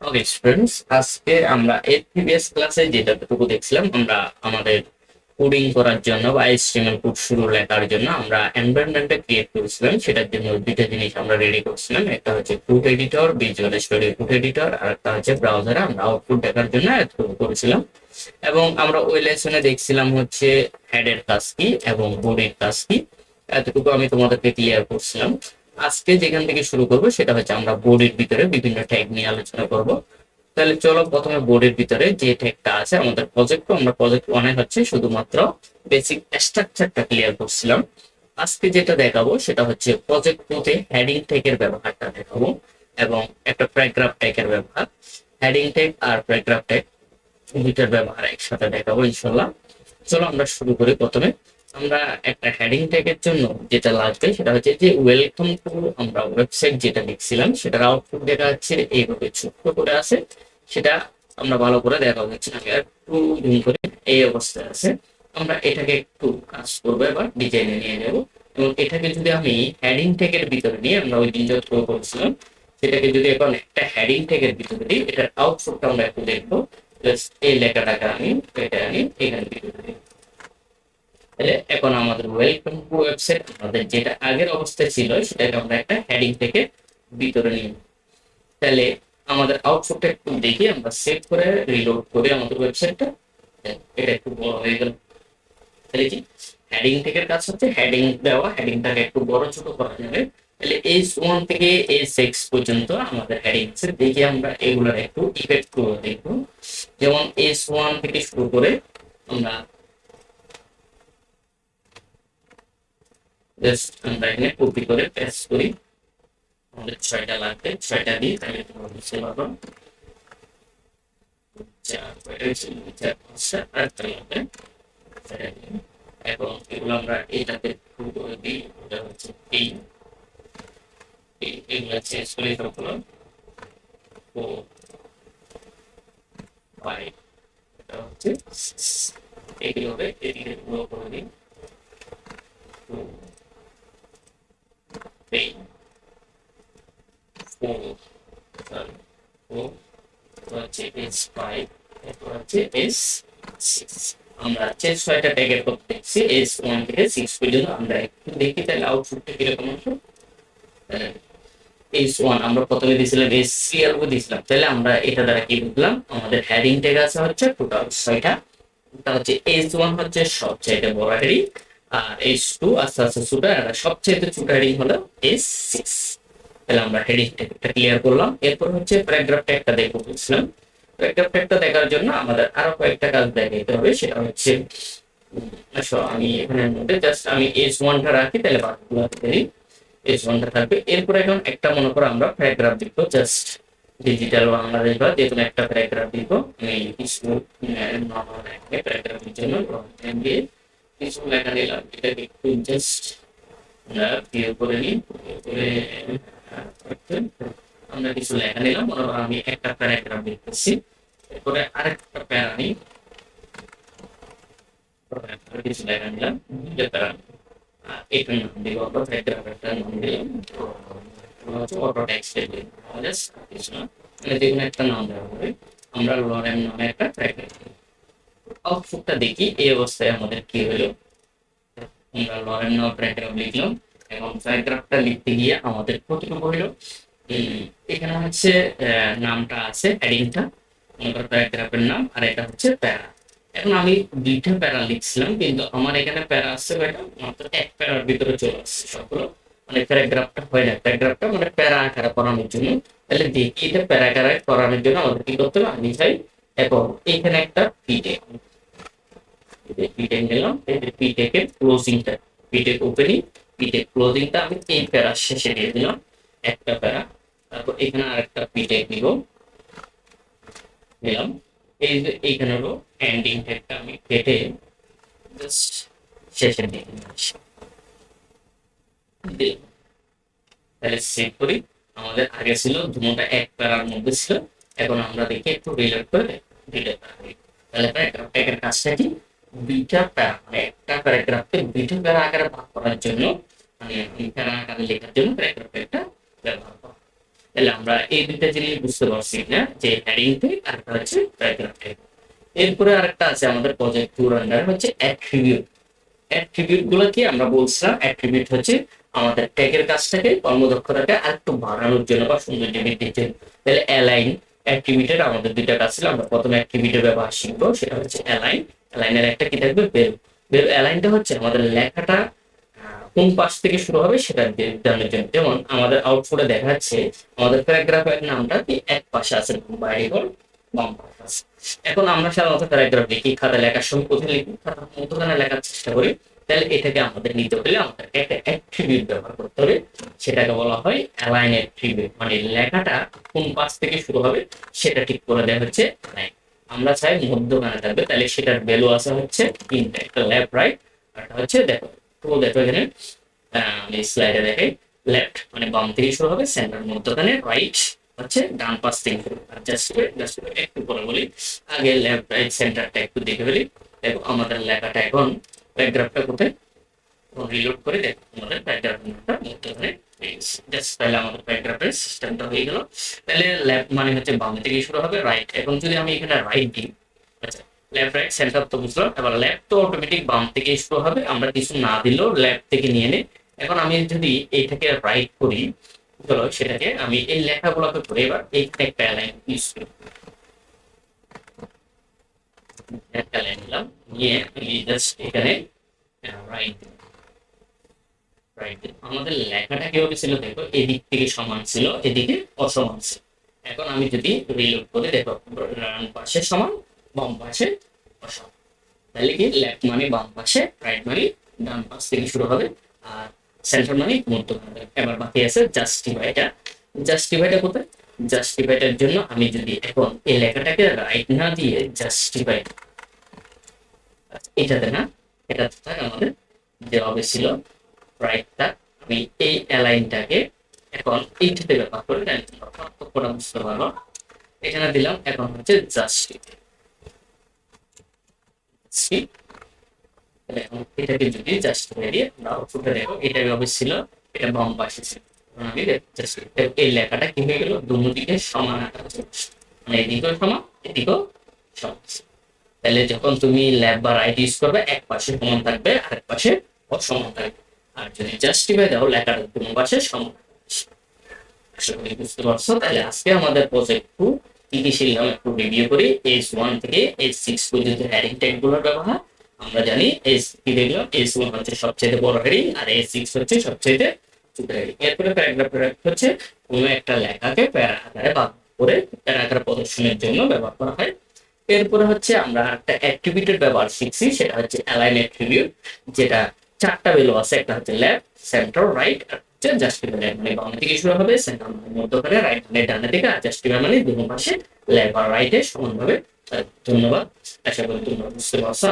Okay students, আজকে আমরা এর প্রিভিয়াস ক্লাসে যেটাটুকু দেখছিলাম, আমরা আমাদের কোডিং করার জন্য বা এইচটিএমএল কোড শুরু লেখার জন্য আমরা এনভায়রনমেন্টটা ক্রিয়েট করেছিলাম। সেটার জন্য দুইটা জিনিস আমরা রেডি করছিলাম। একটা হচ্ছে code editor, visual studio code editor, আর একটা হচ্ছে ব্রাউজারে আমরা আউটপুট দেখার জন্য এতটুকু করেছিলাম। এবং আমরা ওই লেসনে দেখছিলাম হচ্ছে হেডের কাজ কি এবং বডির কাজ কি, এতটুকু আমি তোমাদেরকে ক্লিয়ার করছিলাম। আজকে যেখান থেকে শুরু করব সেটা হচ্ছে আমরা বোর্ডের ভিতরে বিভিন্ন ট্যাগ নিয়ে আলোচনা করব। তাহলে চলো প্রথমে বোর্ডের ভিতরে যে ট্যাগটা আছে আমাদের প্রজেক্ট, আমরা প্রজেক্ট ওয়ানে হচ্ছে শুধুমাত্র বেসিক স্ট্রাকচারটা ক্লিয়ার করছিলাম। আজকে যেটা দেখাবো সেটা হচ্ছে প্রজেক্ট টুতে হেডিং ট্যাগের ব্যবহারটা দেখাবো এবং একটা প্যারাগ্রাফ ট্যাগের ব্যবহার। হেডিং ট্যাগ আর প্যারাগ্রাফ ট্যাগ দুইটার ব্যবহার একসাথে দেখাবো ইনশাল্লাহ। চলো আমরা শুরু করি। প্রথমে আমরা একটা হেডিং ট্যাগের জন্য যেটা লাগবে সেটা হচ্ছে যে ওয়েলকাম টু আমরা ওয়েবসাইট যেটা লিখছিলাম সেটার আউটপুট দেখা যাচ্ছে এইভাবে ছোট্ট করে আছে। সেটা আমরা ভালো করে দেখা যাচ্ছে না, একটু জুম করে এই অবস্থায় আছে। আমরা এটাকে একটু কাজ করবো, এবার ডিজাইনে নিয়ে যাবো। এবং এটাকে যদি আমি হেডিং ট্যাগের ভিতরে নিয়ে, আমরা ওই দিন যত করছিলাম সেটাকে যদি এখন একটা হেডিং ট্যাগের ভিতরে দিই, এটার আউটপুটটা আমরা একটু দেখবো। এই লেখাটাকে আমি কেটে আনি এখানে ভিতরে দিই। তাহলে এখন আমাদের ওয়েলকাম টু ওয়েবসাইট আমাদের যেটা আগের অবস্থায় ছিল সেটাকে আমরা একটা হেডিং থেকে ভিতরে নিয়ে, তাহলে আমাদের আউটপুটটা একটু দেখি। আমরা সেভ করে রিলোড করে আমাদের ওয়েবসাইটটা, এটা একটু বড় হয়ে গেল। তাহলে কি হেডিং থেকে কাজ হচ্ছে হেডিং দেওয়া, হেডিংটাকে একটু বড় ছোট করা যাবে। তাহলে এস ওয়ান থেকে এস সিক্স পর্যন্ত আমাদের হেডিং আছে। দেখি আমরা এগুলোর একটু ইফেক্ট করে দেখবো। যেমন এস ওয়ান থেকে শুরু করে আমরা জাস্ট আমরা এখানে কপি করে পেস্ট করি। আমাদের 6টা লাগবে, 6টা দিই তাহলে তোমরা বুঝতে পারবো। এখন এগুলো আমরা এটাতে করে দিই, এটা হচ্ছে এই এগুলো চেঞ্জ করে সবগুলো 4 5, এটা হচ্ছে 6, এগুলো হবে এদিকে পুরো করে দিই 2 3 4 4 হচ্ছে S5, এরপর হচ্ছে S6। আমরা হচ্ছে 6টা ট্যাগের কথা দেখছি, S1 থেকে 6 পর্যন্ত। আমরা একটু দেখি তাহলে আউটপুটটা কিরকম আসে। S1 আমরা প্রথমে দিয়েছিলাম, S3 আর দিয়েছিলাম। তাহলে আমরা এটা দ্বারা কি বুঝলাম, আমাদের হেডিং ট্যাগ আছে হচ্ছে টোটাল 6টা। এটা হচ্ছে S1 হচ্ছে সবচেয়ে বড় হেডিং, আর S2 আস্তে আস্তে ছোট, আর সবচেয়ে ছোট হেডিং হলো S6। তাহলে আমরা হেডিং ট্যাগটা ক্লিয়ার করলাম। এরপর হচ্ছে প্যারাগ্রাফ ট্যাগটা দেখবো বলছিলাম। প্যারাগ্রাফ ট্যাগটা দেখার জন্য আমাদের আরো কয়েকটা কাজ দেখাতে হবে। সেটা হচ্ছে আমি এখানে মধ্যে জাস্ট আমি S1টা রাখি, তাহলে বাকিগুলো দিই S1টা থাকবে। এরপর এখন একটা মনে করো আমরা প্যারাগ্রাফ দিব, জাস্ট ডিজিটাল বাংলাদেশ বা যে কোনো একটা প্যারাগ্রাফ দিব। আমি কিছু নর্মাল একটা প্যারাগ্রাফের জন্য দিয়ে কিছু লেখা নিলাম। এটাকে একটু জাস্ট আমরা ভিউ করে নিই, করে আমরা কিছু লেখা নিলাম। মনে করো আমি একটা প্যারাগ্রাফ লিখতেছি, এরপরে আরেকটা প্যারা নিই, কিছু লেখা নিলাম, দুইটা প্যারা। এটার নাম দিব আমরা প্যারাগ্রাফের নাম দিলাম অটো টেক্সট দিলাম, জাস্ট কিছু না, মানে যে কোনো একটা নাম দেওয়া হবে। আমরা লরেন নামে একটা প্যারাগ্রাফ, আউটপুটটা দেখি এই অবস্থায় আমাদের কি হলো। আমরা লরেন নাম প্যারাগ্রাফ লিখলাম এবং প্যারাগ্রাফটা লিখতে গিয়ে আমাদের কতটুকু হলো। এখানে হচ্ছে নামটা আছে, হেডিংটা প্যারাগ্রাফের নাম, আর এটা হচ্ছে প্যারা। এখন আমি দুইটা প্যারা লিখছিলাম, কিন্তু আমার এখানে প্যারা আসছে কয়টা, মাত্র এক প্যারার ভিতরে চলে আসছে সবগুলো। মানে প্যারাগ্রাফটা হয় না, প্যারাগ্রাফটা মানে প্যারা আকারে পড়ানোর জন্য। তাহলে দেখি এটা প্যারা আকারে পড়ানোর জন্য আমাদের কি করতে হবে, আমি চাই এবং এখানে একটা পিটেক, পিটেক নিলাম। এই যে পিটেকের ক্লোজিংটা, পিটেক ওপেনিং, পিটেক ক্লোজিংটা আমি এই প্যারার শেষে দিয়ে দিলাম একটা প্যারা। তারপর এখানে আরেকটা পিটেক নিব, নিলাম। এই যে এইখানে হলো এন্ডিং ট্যাগটা আমি কেটে জাস্ট শেষের দিকে দিলাম। তাহলে সেভ করি। আমাদের আগে ছিল দুটোটা এক প্যারার মধ্যে ছিল, এখন আমরা দেখি একটু রিলোড করে দুইটা প্যারা দিই। তাহলে প্যারাগ্রাফ ট্যাগের কাজটা কি, দুইটা প্যারা মানে একটা প্যারাগ্রাফকে দুইটা প্যারা আকারে ভাগ করার জন্য, মানে প্যারা আকারে লেখার জন্য প্যারাগ্রাফ ট্যাগটা ব্যবহার করা। তাহলে আমরা এই দুইটা জিনিস বুঝতে পারছি না, যে হেডিং ট্যাগ আর একটা হচ্ছে প্যারাগ্রাফ ট্যাগ। এরপরে আরেকটা আছে আমাদের প্রজেক্ট 2 আন্ডার হচ্ছে অ্যাট্রিবিউট। অ্যাট্রিবিউট গুলো কি আমরা বলছিলাম, অ্যাট্রিবিউট হচ্ছে আমাদের ট্যাগের কাজটাকে কর্মদক্ষতাকে আরেকটু বাড়ানোর জন্য বা সৌন্দর্য বৃদ্ধির জন্য। তাহলে অ্যালাইন অ্যাট্রিবিউটের আমাদের দুইটা কাজ ছিল, আমরা প্রথমে অ্যাট্রিবিউটের ব্যবহার শিখবো, সেটা হচ্ছে অ্যালাইন। অ্যালাইনের একটা কি থাকবে, বেল। বেল অ্যালাইনটা হচ্ছে আমাদের লেখাটা কোন পাশ থেকে শুরু হবে সেটা জানার জন্য। যেমন আমাদের আউটপুটে দেখা যাচ্ছে আমাদের প্যারাগ্রাফের নামটা কি এক পাশে আছে, বাইরে হল বাম পাশে আছে। এখন আমরা সাধারণত প্যারাগ্রাফ লিখি খাতা লেখার সময় কোথায় লিখি, খাতার মধ্যখানে লেখার চেষ্টা করি। তাহলে এটাকে আমাদের নিতে হলে আমাদেরকে একটা অ্যাট্রিবিউট ব্যবহার করতে হবে, সেটাকে বলা হয় অ্যালাইন অ্যাট্রিবিউট। মানে লেখাটা কোন পাশ থেকে শুরু হবে সেটা ঠিক করে দেওয়া হচ্ছে অ্যালাইন। আমরা চাই মধ্যখানে থাকবে, তাহলে সেটার ভ্যালু আছে হচ্ছে তিনটা, একটা লেফট রাইট, আর একটা হচ্ছে দেখো, তো দেখো এখানে আমি স্লাইডে দেখাই, লেফট মানে বাম থেকে শুরু হবে, সেন্টার মধ্যখানে, রাইট হচ্ছে ডান পাশ থেকে শুরু। আর জাস্ট একটু পরে বলি, আগে লেফট রাইট সেন্টারটা একটু দেখে ফেলি। দেখো আমাদের লেখাটা এখন প্যারাগ্রাফটা কোথায়, রিলোড করে দেখো আমাদের প্যারাগ্রাফের নামটা মধ্যখানে জাস্ট, তাহলে আমাদের প্যারাগ্রাফের সিস্টেমটা হয়ে গেল। তাহলে লেফট মানে হচ্ছে বাম থেকে শুরু হবে, রাইট। এখন যদি আমি এখানে রাইট দিই, আচ্ছা লেফট রাইট সেন্টার তো বুঝলাম, এবার লেফট তো অটোমেটিক বাম থেকে শুরু হবে, আমরা কিছু না দিলেও লেফট থেকে নিয়ে নে। এখন আমি যদি এইটাকে রাইট করি, চলো সেটাকে আমি এই লেখাগুলোকে করে এবার এইখানে একটা লাইন ইউজ করি, একটা লাইন নিলাম, নিয়ে আমি জাস্ট এখানে রাইট রাইট। আমাদের লেখাটা কিভাবে ছিল দেখো, এদিক থেকে সমান ছিল, এদিকে অসমান ছিল। এখন আমি যদি রিলোড করে দেখো, ডান পাশে সমান, বাম পাশে অসমান। তাহলে কি লেফট মানে বাম পাশে, রাইট মানে ডান পাশ থেকে শুরু হবে, আর সেন্টার মানে মধ্যখানে। এবার বাকি আছে জাস্টিফাইটা। জাস্টিফাইটা কোথায়, জাস্টিফাইটার জন্য আমি যদি এখন এই লেখাটাকে রাইট না দিয়ে জাস্টিফাই, এটাতে না, এটাতে থাক আমাদের যে হবে ছিল রাইটটা, আমি এই অ্যালাইনটাকে এখন এইটাতে ব্যবহার করে পার্থক্যটা বুঝতে পারবো। এখানে দিলাম, এখন হচ্ছে জাস্টিফাই। এখন এটাকে যদি জাস্টিফাই দিয়ে আমরা আউটপুটে দেখো, এটা ভাবে ছিল, এটা বাম পাশে ছিল। আমি জাস্ট এই লেখাটা কি হয়ে গেল, দুটো দিকে সমান আকার আছে, মানে এদিকেও সমান এদিকেও সমান। তাহলে যখন তুমি লেফট বা রাইট ইউজ করবে, এক পাশে সমান থাকবে, আরেক পাশে অসমান থাকবে। আর যদি জাস্টিফাই দাও, লেখাটা দুটো পাশে সমান। আশা করি বুঝতে পারছো। তাহলে আজকে আমাদের প্রজেক্ট 2 কি কি শিখলাম একটু রিভিউ করি। S1 থেকে S6 পর্যন্ত হেডিং ট্যাগ গুলোর ব্যবহার আমরা জানি। কি দেখলাম, S1 হচ্ছে সবচেয়ে বড় হেডিং, আর S6 হচ্ছে সবচেয়ে ছোট হেডিং। এরপরে প্যারাগ্রাফ হচ্ছে কোনো একটা লেখাকে প্যারা আকারে ভাগ করে প্যারা আকারে প্রদর্শনের জন্য ব্যবহার করা হয়। এরপরে হচ্ছে আমরা একটা অ্যাট্রিবিউটের ব্যবহার শিখছি, সেটা হচ্ছে অ্যালাইন অ্যাট্রিবিউট, যেটা চারটা ভ্যালু আছে, একটা হচ্ছে লেফট, সেন্টার, রাইট, আর হচ্ছে জাস্টিফাই। মানে বাম থেকে শুরু হবে, সেন্টার মানে মধ্যখানে, রাইট মানে ডানে দিকে, আর জাস্টিফাই মানে দুই পাশে লেফট আর রাইটে সমানভাবে। ধন্যবাদ, আশা করি তোমরা বুঝতে পারছো।